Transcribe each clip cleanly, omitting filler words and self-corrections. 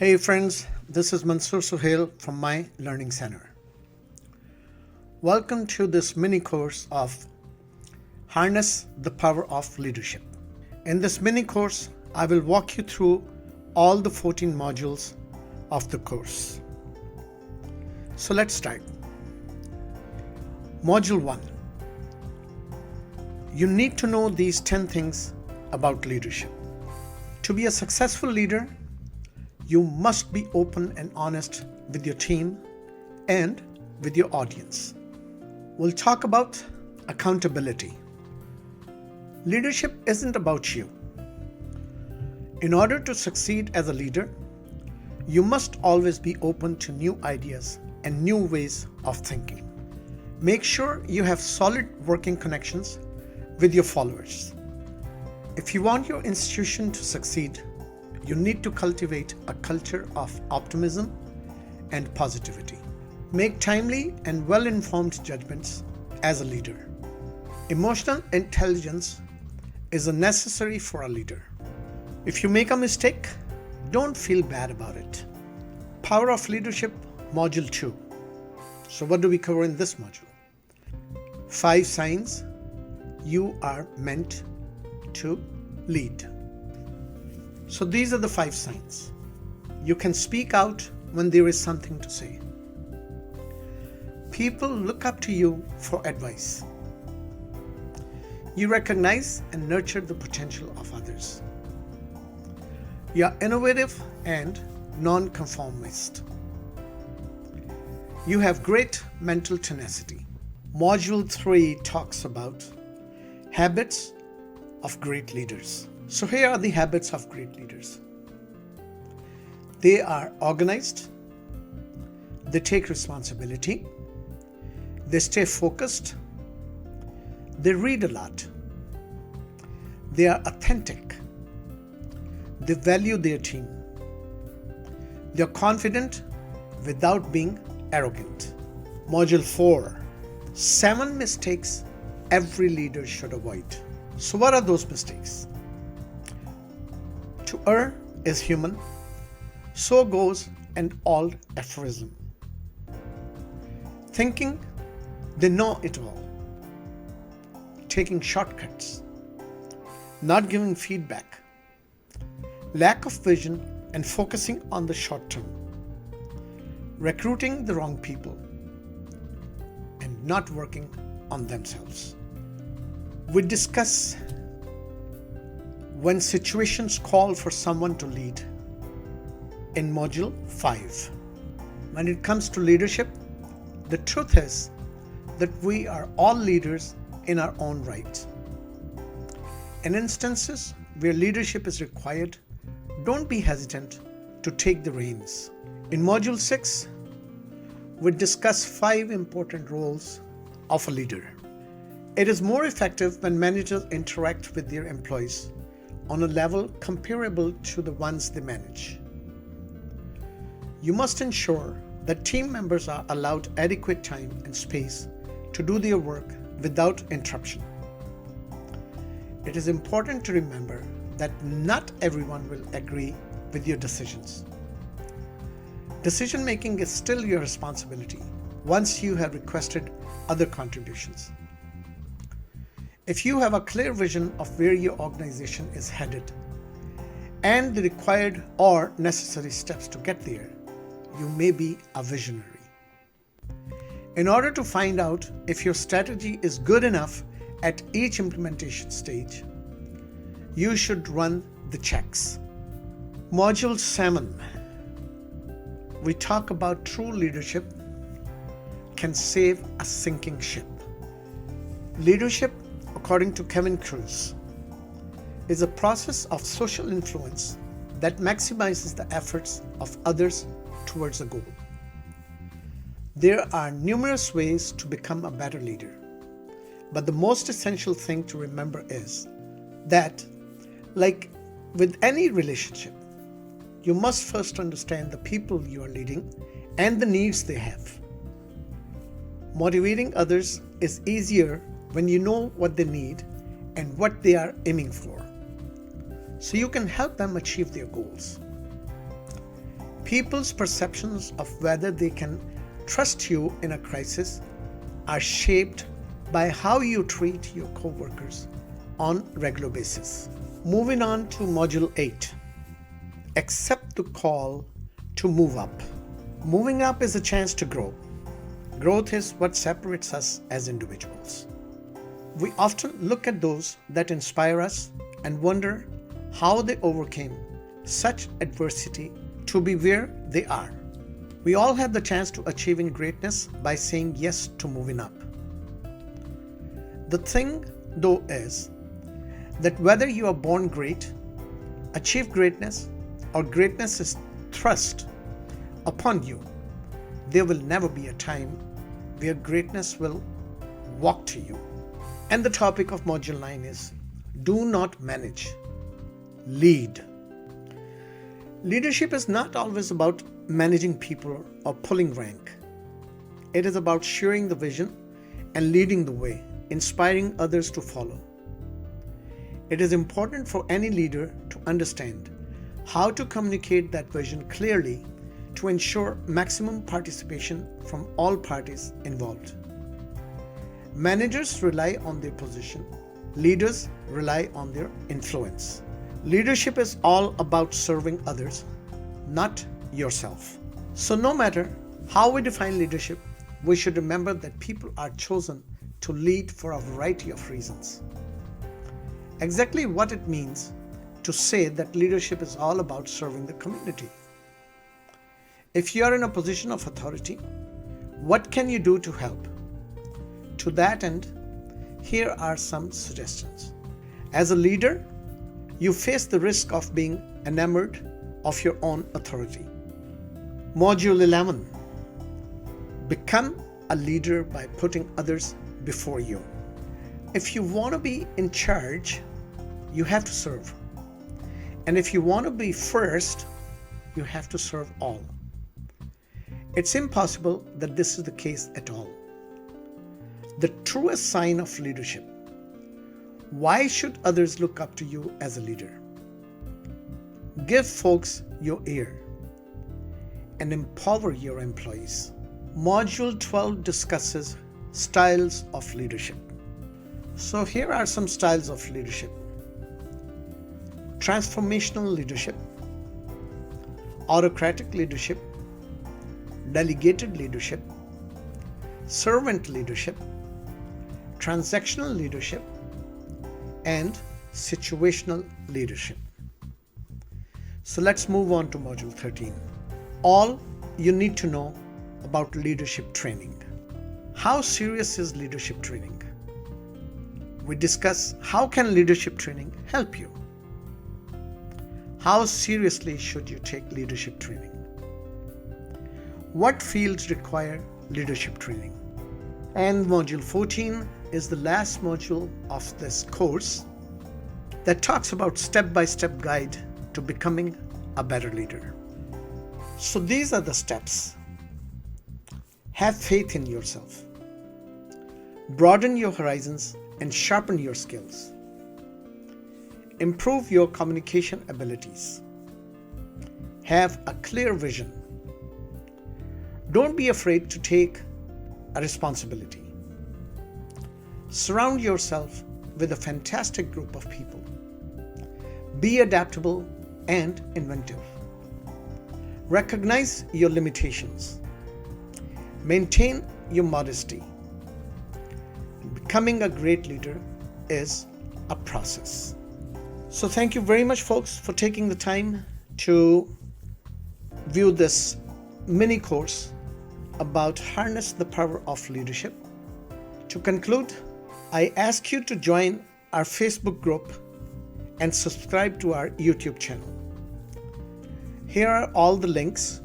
Hey friends, this is Mansoor Suhail from My Learning Center. Welcome to this mini course of Harness the Power of Leadership. In this mini course, I will walk you through all the 14 modules of the course. So let's start. Module 1. You need to know these 10 things about leadership. To be a successful leader, you must be open and honest with your team and with your audience. We'll talk about accountability. Leadership isn't about you. In order to succeed as a leader, you must always be open to new ideas and new ways of thinking. Make sure you have solid working connections with your followers. If you want your institution to succeed, you need to cultivate a culture of optimism and positivity. Make timely and well-informed judgments as a leader. Emotional intelligence is a necessary for a leader. If you make a mistake, don't feel bad about it. Power of Leadership, Module 2. So what do we cover in this module? 5 signs you are meant to lead. So these are the 5 signs. You can speak out when there is something to say. People look up to you for advice. You recognize and nurture the potential of others. You are innovative and non-conformist. You have great mental tenacity. Module 3 talks about habits of great leaders. So here are the habits of great leaders. They are organized, they take responsibility, they stay focused, they read a lot, they are authentic, they value their team, they are confident without being arrogant. Module 4, 7 mistakes every leader should avoid. So what are those mistakes? To err is human, so goes an old aphorism. Thinking they know it all, taking shortcuts, not giving feedback, lack of vision and focusing on the short term, recruiting the wrong people, and not working on themselves. We discuss when situations call for someone to lead in Module 5. When it comes to leadership, the truth is that we are all leaders in our own right. In instances where leadership is required, don't be hesitant to take the reins. In Module 6, we discuss 5 important roles of a leader. It is more effective when managers interact with their employees on a level comparable to the ones they manage. You must ensure that team members are allowed adequate time and space to do their work without interruption. It is important to remember that not everyone will agree with your decisions. Decision making is still your responsibility once you have requested other contributions. If you have a clear vision of where your organization is headed and the required or necessary steps to get there, you may be a visionary. In order to find out if your strategy is good enough at each implementation stage, you should run the checks. Module 7. We talk about true leadership can save a sinking ship. Leadership, according to Kevin Kruse, is a process of social influence that maximizes the efforts of others towards a goal. There are numerous ways to become a better leader, but the most essential thing to remember is that, like with any relationship, you must first understand the people you are leading and the needs they have. Motivating others is easier when you know what they need and what they are aiming for, so you can help them achieve their goals. People's perceptions of whether they can trust you in a crisis are shaped by how you treat your co-workers on regular basis. Moving on to Module 8. Accept the call to move up. Moving up is a chance to grow. Growth is what separates us as individuals. We often look at those that inspire us and wonder how they overcame such adversity to be where they are. We all have the chance to achieving greatness by saying yes to moving up. The thing, though, is that whether you are born great, achieve greatness, or greatness is thrust upon you, there will never be a time where greatness will walk to you. And the topic of Module 9 is do not manage, lead. Leadership is not always about managing people or pulling rank. It is about sharing the vision and leading the way, inspiring others to follow. It is important for any leader to understand how to communicate that vision clearly to ensure maximum participation from all parties involved. Managers rely on their position. Leaders rely on their influence. Leadership is all about serving others, not yourself. So no matter how we define leadership, we should remember that people are chosen to lead for a variety of reasons. Exactly what it means to say that leadership is all about serving the community. If you are in a position of authority, what can you do to help? To that end, here are some suggestions. As a leader, you face the risk of being enamored of your own authority. Module 11. Become a leader by putting others before you. If you want to be in charge, you have to serve. And if you want to be first, you have to serve all. It's impossible that this is the case at all. The truest sign of leadership. Why should others look up to you as a leader? Give folks your ear and empower your employees. Module 12 discusses styles of leadership. So here are some styles of leadership. Transformational leadership, autocratic leadership, delegated leadership, servant leadership, transactional leadership, and situational leadership. So let's move on to Module 13. All you need to know about leadership training. How serious is leadership training? We discuss how can leadership training help you? How seriously should you take leadership training? What fields require leadership training? And Module 14 is the last module of this course that talks about step-by-step guide to becoming a better leader. So these are the steps. Have faith in yourself. Broaden your horizons and sharpen your skills. Improve your communication abilities. Have a clear vision. Don't be afraid to take a responsibility. Surround yourself with a fantastic group of people. Be adaptable and inventive. Recognize your limitations. Maintain your modesty. Becoming a great leader is a process. So thank you very much, folks, for taking the time to view this mini course about harness the power of leadership. To conclude, I ask you to join our Facebook group and subscribe to our YouTube channel. Here are all the links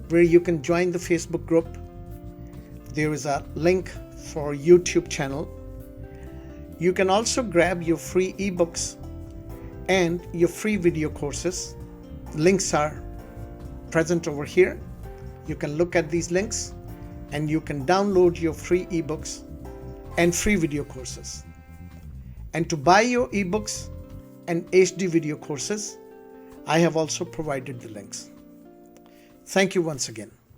where you can join the Facebook group. There is a link for YouTube channel. You can also grab your free ebooks and your free video courses. Links are present over here. You can look at these links and you can download your free ebooks and free video courses. And to buy your ebooks and HD video courses, I have also provided the links. Thank you once again.